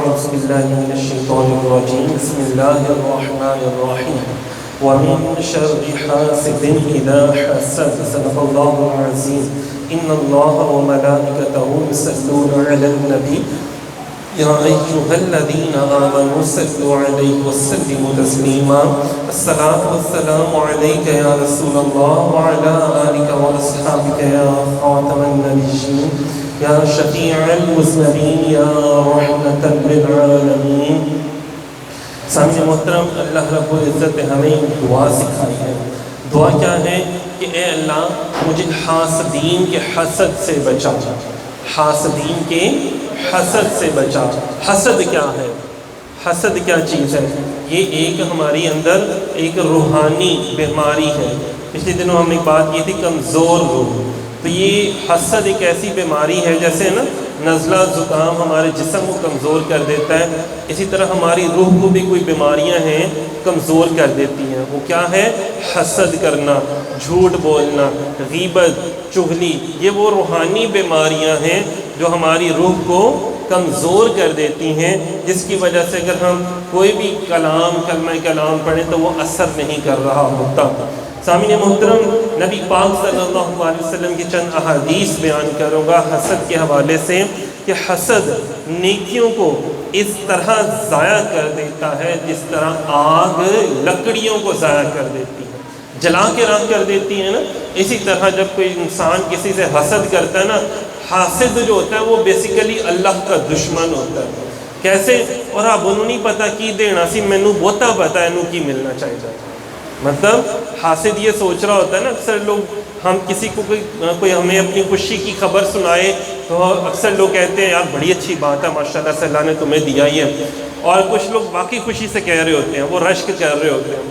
أعوذ بالله من الشيطان الرجيم بسم الله الرحمن الرحيم ومن شر حاسد إذا حسد صدق الله العظيم إن الله وملائكته يصلون على النبي يا أيها الذين آمنوا صلوا عليه وسلموا تسليما الصلاة والسلام عليك يا رسول الله وعلى آلك وأصحابك يا خاتم النبيين یا شفیع المذنبین یا رحمت للعالمین۔ سامعین محترم، اللہ رب العزت نے ہمیں دعا سکھائی ہے۔ دعا کیا ہے کہ اے اللہ مجھے حاسدین کے حسد سے بچا، حاسدین کے حسد سے بچا۔ حسد کیا ہے؟ حسد کیا چیز ہے؟ یہ ایک ہماری اندر ایک روحانی بیماری ہے۔ پچھلے دنوں ہم نے بات کی تھی کمزور روح، تو یہ حسد ایک ایسی بیماری ہے جیسے نا نزلہ زکام ہمارے جسم کو کمزور کر دیتا ہے، اسی طرح ہماری روح کو بھی کوئی بیماریاں ہیں کمزور کر دیتی ہیں۔ وہ کیا ہے؟ حسد کرنا، جھوٹ بولنا، غیبت، چغلی، یہ وہ روحانی بیماریاں ہیں جو ہماری روح کو کمزور کر دیتی ہیں، جس کی وجہ سے اگر ہم کوئی بھی کلمہ کلام پڑھیں تو وہ اثر نہیں کر رہا ہوتا۔ سامعین محترم، نبی پاک صلی اللہ علیہ وسلم کی چند احادیث بیان کروں گا حسد کے حوالے سے کہ حسد نیکیوں کو اس طرح ضائع کر دیتا ہے جس طرح آگ لکڑیوں کو ضائع کر دیتی ہے، جلا کے راکھ کر دیتی ہے نا۔ اسی طرح جب کوئی انسان کسی سے حسد کرتا ہے نا، حاسد جو ہوتا ہے وہ بیسیکلی اللہ کا دشمن ہوتا ہے۔ کیسے؟ اور آپ انہوں نہیں پتا کی دینا سی مینوں بہتا پتا ہے انہوں کی ملنا چاہیے۔ مطلب حاسد یہ سوچ رہا ہوتا ہے نا، اکثر لوگ ہم کسی کو کوئی ہمیں اپنی خوشی کی خبر سنائے تو اکثر لوگ کہتے ہیں یار بڑی اچھی بات ہے، ماشاءاللہ سے اللہ نے تمہیں دیا ہی ہے، اور کچھ لوگ واقعی خوشی سے کہہ رہے ہوتے ہیں، وہ رشک کر رہے ہوتے ہیں۔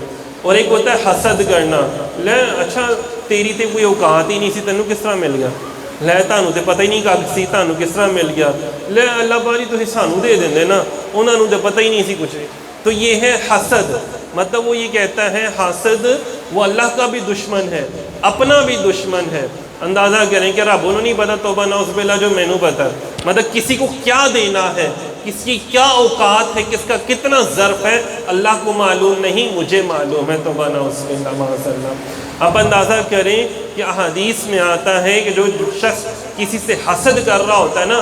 اور ایک ہوتا ہے حسد کرنا، لے اچھا تیری تے کوئی اوقات ہی نہیں سی، تینوں کس طرح مل گیا؟ لے تانوں تے پتہ ہی نہیں کب سی، تانوں کس طرح مل گیا؟ لے اللہ باری تو سانوں دے دیندے نا، انہاں نوں تے پتہ ہی نہیں سی کچھ۔ تو یہ ہے حسد۔ مطلب وہ یہ کہتا ہے حاسد وہ اللہ کا بھی دشمن ہے، اپنا بھی دشمن ہے۔ اندازہ کریں کہ رب انہوں نہیں پتا، توبہ نعوذ باللہ جو مینوں پتا۔ مطلب کسی کو کیا دینا ہے، کس کی کیا اوقات ہے، کس کا کتنا ظرف ہے، اللہ کو معلوم نہیں، مجھے معلوم ہے، توبہ نعوذ باللہ معاذ اللہ۔ آپ اندازہ کریں کہ احادیث میں آتا ہے کہ جو شخص کسی سے حسد کر رہا ہوتا ہے نا،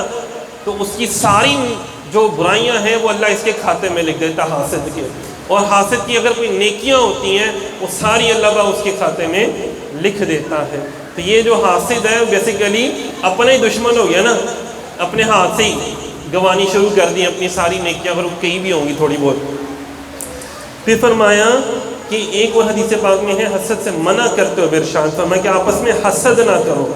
تو اس کی ساری جو برائیاں ہیں وہ اللہ اس کے کھاتے میں لکھ دیتا حاسد کے، اور حاسد کی اگر کوئی نیکیاں ہوتی ہیں وہ ساری اللہ اس کے کھاتے میں لکھ دیتا ہے۔ تو یہ جو حاسد ہے بیسیکلی اپنا ہی دشمن ہو گیا نا، اپنے ہاتھ سے ہی گوانی شروع کر دی اپنی ساری نیکیاں، اگر کہیں بھی ہوں گی تھوڑی بہت۔ پھر فرمایا کہ ایک اور حدیث پاک میں ہے حسد سے منع کرتے ہوئے ارشاد فرمایا کہ آپس میں حسد نہ کرو،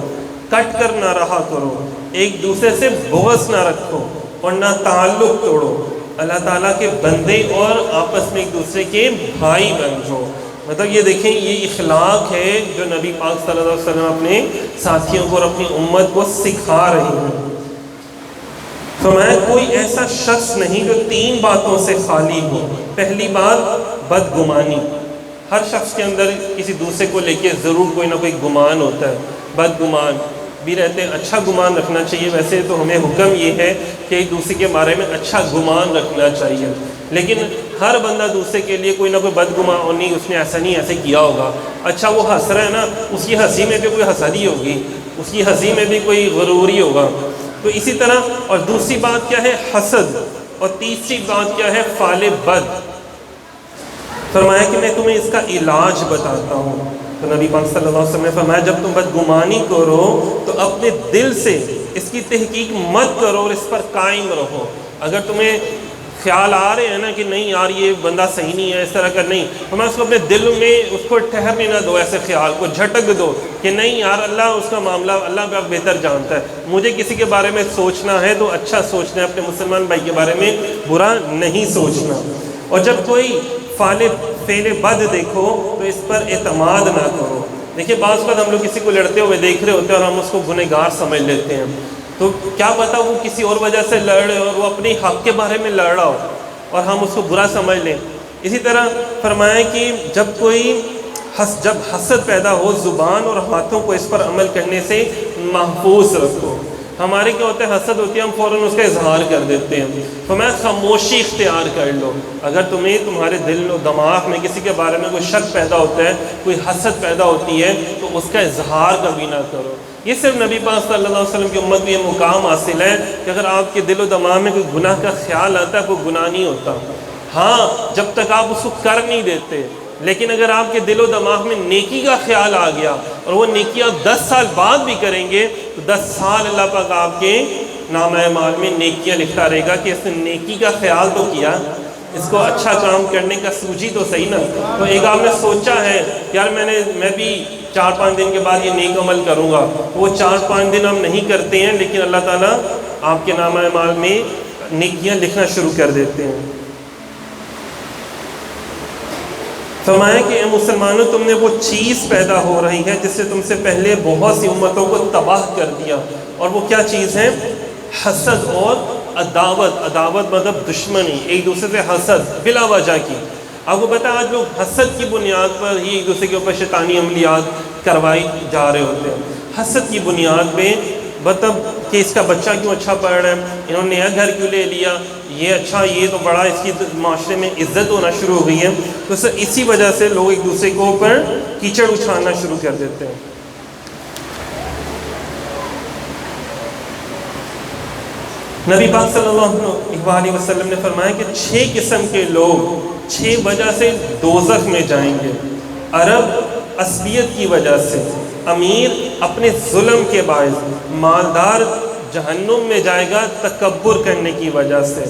کٹ کر نہ رہا کرو، ایک دوسرے سے بغض نہ رکھو اور نہ تعلق توڑو، اللہ تعالیٰ کے بندے اور آپس میں ایک دوسرے کے بھائی بن جاؤ۔ مطلب یہ دیکھیں یہ اخلاق ہے جو نبی پاک صلی اللہ علیہ وسلم اپنے ساتھیوں کو اور اپنی امت کو سکھا رہے ہیں۔ فرمایا کوئی ایسا شخص نہیں جو 3 باتوں سے خالی ہو۔ پہلی بات بدگمانی، ہر شخص کے اندر کسی دوسرے کو لے کے ضرور کوئی نہ کوئی گمان ہوتا ہے، بدگمان بھی رہتے ہیں۔ اچھا گمان رکھنا چاہیے، ویسے تو ہمیں حکم یہ ہے کہ ایک دوسرے کے بارے میں اچھا گمان رکھنا چاہیے، لیکن ہر بندہ دوسرے کے لیے کوئی نہ کوئی بدگمان، اور نہیں اس نے ایسا نہیں ایسے کیا ہوگا، اچھا وہ ہنس رہا ہے نا، اس کی ہنسی میں بھی کوئی حسدی ہوگی، اس کی ہنسی میں بھی کوئی غروری ہوگا۔ تو اسی طرح، اور دوسری بات کیا ہے؟ حسد، اور تیسری بات کیا ہے؟ فعل بد۔ فرمایا کہ میں تمہیں اس کا علاج بتاتا ہوں۔ تو نبی پاک صلی اللہ علیہ وسلم نے فرمایا جب تم بدگمانی کرو تو اپنے دل سے اس کی تحقیق مت کرو اور اس پر قائم رہو۔ اگر تمہیں خیال آ رہے ہیں نا کہ نہیں یار یہ بندہ صحیح نہیں ہے، اس طرح کا نہیں، تو میں اس کو اپنے دل میں اس کو ٹھہرنے نہ دو، ایسے خیال کو جھٹک دو کہ نہیں یار اللہ اس کا معاملہ اللہ بہتر جانتا ہے، مجھے کسی کے بارے میں سوچنا ہے تو اچھا سوچنا ہے، اپنے مسلمان بھائی کے بارے میں برا نہیں سوچنا۔ اور جب کوئی فعل بد دیکھو تو اس پر اعتماد نہ کرو۔ دیکھیے بعض بار ہم لوگ کسی کو لڑتے ہوئے دیکھ رہے ہوتے ہیں اور ہم اس کو گنہگار سمجھ لیتے ہیں، تو کیا پتہ وہ کسی اور وجہ سے لڑ رہے اور وہ اپنی حق کے بارے میں لڑ رہا ہو اور ہم اس کو برا سمجھ لیں۔ اسی طرح فرمایا کہ جب حسد پیدا ہو، زبان اور ہاتھوں کو اس پر عمل کرنے سے محفوظ رکھو۔ ہمارے کیا ہوتا ہے، حسد ہوتی ہے، ہم فوراً اس کا اظہار کر دیتے ہیں. فرمایا خاموشی اختیار کر لو. اگر تمہیں تمہارے دل و دماغ میں کسی کے بارے میں کوئی شک پیدا ہوتا ہے، کوئی حسد پیدا ہوتی ہے، تو اس کا اظہار کبھی نہ کرو. یہ صرف نبی پاک صلی اللہ علیہ وسلم کی امت کو یہ مقام حاصل ہے کہ اگر آپ کے دل و دماغ میں کوئی گناہ کا خیال آتا ہے، کوئی گناہ نہیں ہوتا. ہاں جب تک آپ اس کو کر نہیں دیتے، لیکن اگر آپ کے دل و دماغ میں نیکی کا خیال آ گیا اور وہ نیکی آپ 10 سال بعد بھی کریں گے، تو 10 سال اللہ پاک آپ کے نامہ اعمال میں نیکیاں لکھتا رہے گا کہ اس نے نیکی کا خیال تو کیا، اس کو اچھا کام کرنے کا سوچی تو صحیح نا. تو ایک آپ نے سوچا ہے یار میں بھی 4-5 دن کے بعد یہ نیک عمل کروں گا، وہ 4-5 دن ہم نہیں کرتے ہیں، لیکن اللہ تعالیٰ آپ کے نامہ اعمال میں نیکیاں لکھنا شروع کر دیتے ہیں. فرمایا کہ اے مسلمانوں، تم نے وہ چیز پیدا ہو رہی ہے جس سے تم سے پہلے بہت سی امتوں کو تباہ کر دیا. اور وہ کیا چیز ہے؟ حسد اور عداوت. عداوت مطلب دشمنی، ایک دوسرے سے حسد بلا وجہ کی. آپ کو پتہ ہے آج لوگ حسد کی بنیاد پر ہی ایک دوسرے کے اوپر شیطانی عملیات کروائی جا رہے ہوتے ہیں. حسد کی بنیاد پہ مطلب کہ اس کا بچہ کیوں اچھا پڑھ رہا ہے، انہوں نے نیا گھر کیوں لے لیا، یہ اچھا، یہ تو بڑا، اس کی معاشرے میں عزت ہونا شروع ہو گئی ہے. تو اسی وجہ سے لوگ ایک دوسرے کے اوپر کیچڑ اچھالنا شروع کر دیتے ہیں. نبی پاک صلی اللہ علیہ وسلم نے فرمایا کہ 6 قسم کے لوگ 6 وجہ سے دوزخ میں جائیں گے. عرب عصبیت کی وجہ سے، امیر اپنے ظلم کے باعث، مالدار جہنم میں جائے گا تکبر کرنے کی وجہ سے.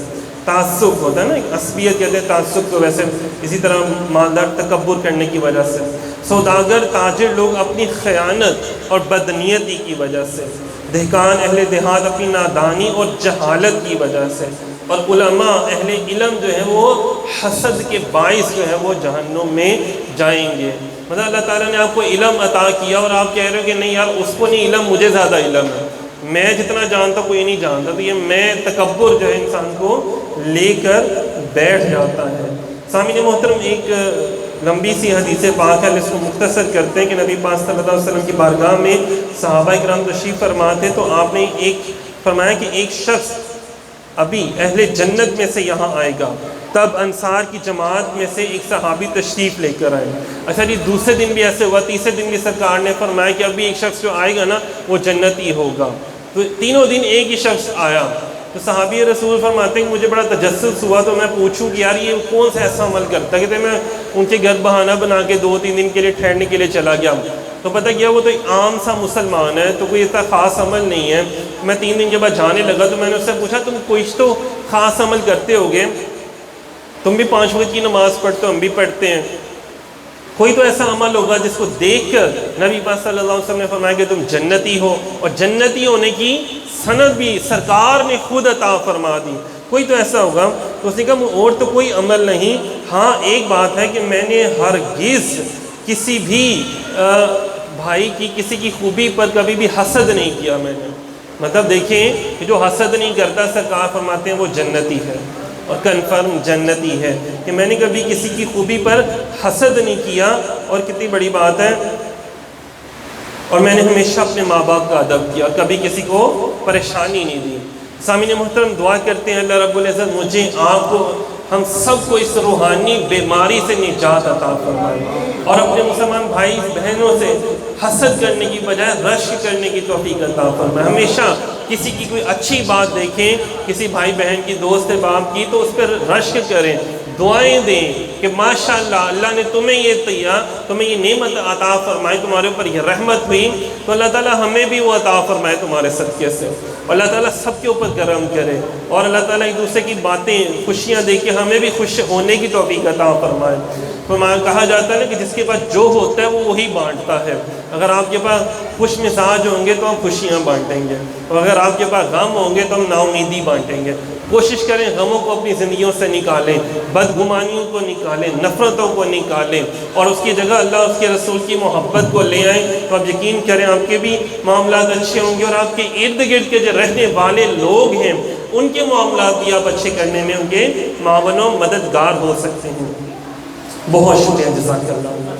تعصب ہوتا ہے نا، عصبیت کہتے ہیں تعصب کو، ویسے اسی طرح مالدار تکبر کرنے کی وجہ سے. سوداگر تاجر لوگ اپنی خیانت اور بدنیتی کی وجہ سے. دہقان اہل دیہات اپنی نادانی اور جہالت کی وجہ سے. اور علماء اہل علم جو ہے وہ حسد کے باعث جو ہے وہ جہنم میں جائیں گے. مطلب اللہ تعالیٰ نے آپ کو علم عطا کیا اور آپ کہہ رہے ہو کہ نہیں یار اس کو نہیں علم، مجھے زیادہ علم ہے، میں جتنا جانتا کوئی نہیں جانتا. تو یہ میں تکبر جو ہے انسان کو لے کر بیٹھ جاتا ہے. سامعین محترم، ایک لمبی سی حدیث پاک ہے، اس کو مختصر کرتے ہیں کہ نبی پاک صلی اللہ علیہ وسلم کی بارگاہ میں صحابہ کرام تشریف فرما تھے، تو آپ نے ایک فرمایا کہ ایک شخص ابھی اہل جنت میں سے یہاں آئے گا. تب انصار کی جماعت میں سے ایک صحابی تشریف لے کر آئے. اچھا جی، دوسرے دن بھی ایسے ہوا، تیسرے دن بھی سرکار نے فرمایا کہ ابھی ایک شخص جو آئے گا نا وہ جنتی ہوگا. تو تینوں دن ایک ہی شخص آیا. تو صحابی رسول فرماتے ہیں کہ مجھے بڑا تجسس ہوا، تو میں پوچھوں کہ یار یہ کون سا ایسا عمل کرتا ہے. کہتے میں ان کے گھر بہانہ بنا کے 2-3 دن کے لیے ٹھہرنے کے لیے چلا گیا. تو پتہ کیا، وہ تو ایک عام سا مسلمان ہے، تو کوئی اتنا خاص عمل نہیں ہے. میں 3 دن کے بعد جانے لگا تو میں نے اس سے پوچھا تم کچھ تو خاص عمل کرتے ہوگے، تم بھی 5 وقت کی نماز پڑھتے ہو، ہم بھی پڑھتے ہیں، کوئی تو ایسا عمل ہوگا جس کو دیکھ کر نبی پاک صلی اللہ علیہ وسلم نے فرمایا کہ تم جنتی ہو. اور جنتی ہونے کی سند بھی سرکار نے خود عطا فرما دی. کوئی تو ایسا ہوگا. تو اس نے کہا اور تو کوئی عمل نہیں، ہاں ایک بات ہے کہ میں نے ہرگز کسی بھی بھائی کی کسی کی خوبی پر کبھی بھی حسد نہیں کیا. میں نے مطلب دیکھیں کہ جو حسد نہیں کرتا، سرکار فرماتے ہیں وہ جنتی ہے، اور کنفرم جنتی ہے کہ میں نے کبھی کسی کی خوبی پر حسد نہیں کیا. اور کتنی بڑی بات ہے. اور میں نے ہمیشہ اپنے ماں باپ کا ادب کیا، کبھی کسی کو پریشانی نہیں دی. سامعین محترم، دعا کرتے ہیں اللہ رب العزت مجھے، آپ کو، ہم سب کو اس روحانی بیماری سے نجات عطا فرمائے، اور اپنے مسلمان بھائی بہنوں سے حسد کرنے کی بجائے رشک کرنے کی توفیق عطا فرمائے. ہمیشہ کسی کی کوئی اچھی بات دیکھیں، کسی بھائی بہن کی، دوست باپ کی، تو اس پر رشک کریں، دعائیں دیں کہ ماشاءاللہ اللہ نے تمہیں یہ دیا، تمہیں یہ نعمت عطا فرمائی، تمہارے اوپر یہ رحمت ہوئی، تو اللہ تعالیٰ ہمیں بھی وہ عطا فرمائے تمہارے صدقے سے. اللہ تعالیٰ سب کے اوپر کرم کرے، اور اللہ تعالیٰ ایک دوسرے کی باتیں، خوشیاں دے کے ہمیں بھی خوش ہونے کی توفیق عطا فرمائے. کہا جاتا ہے نا کہ جس کے پاس جو ہوتا ہے وہ وہی بانٹتا ہے. اگر آپ کے پاس خوش مزاج ہوں گے تو ہم خوشیاں بانٹیں گے، اور اگر آپ کے پاس غم ہوں گے تو ہم نا امیدی بانٹیں گے. کوشش کریں غموں کو اپنی زندگیوں سے نکالیں، بدگمانیوں کو نکالیں، نفرتوں کو نکالیں، اور اس کی جگہ اللہ اس کے رسول کی محبت کو لے آئیں. تو آپ یقین کریں آپ کے بھی معاملات اچھے ہوں گے، اور آپ کے ارد گرد کے جو رہنے والے لوگ ہیں ان کے معاملات بھی آپ اچھے کرنے میں ان کے معاون و مددگار ہو سکتے ہیں. بہت شکریہ، جزاک اللہ.